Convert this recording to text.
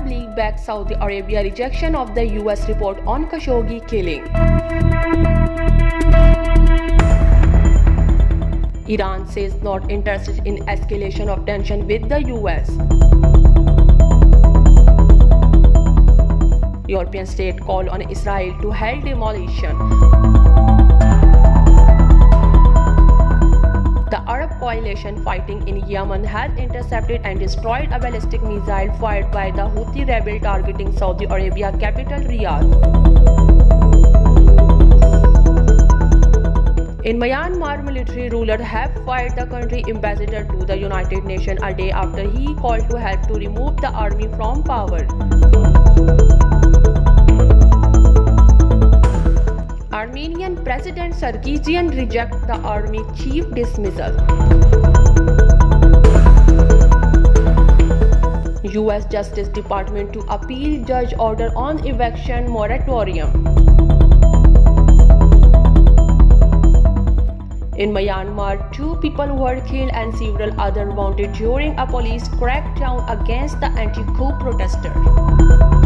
League backs Saudi Arabia rejection of the US report on Khashoggi killing. Iran says not interested in escalation of tension with the US. European state call on Israel to halt demolition. The Arab coalition fighting in Yemen has intercepted and destroyed a ballistic missile fired by the Houthi rebel targeting Saudi Arabia capital Riyadh. In Myanmar, military rulers have fired the country ambassador to the United Nations a day after he called to help to remove the army from power. Armenian President Sarkisian rejects the army chief dismissal. US Justice Department to appeal judge order on eviction moratorium. In Myanmar, 2 people were killed and several others wounded during a police crackdown against the anti-coup protesters.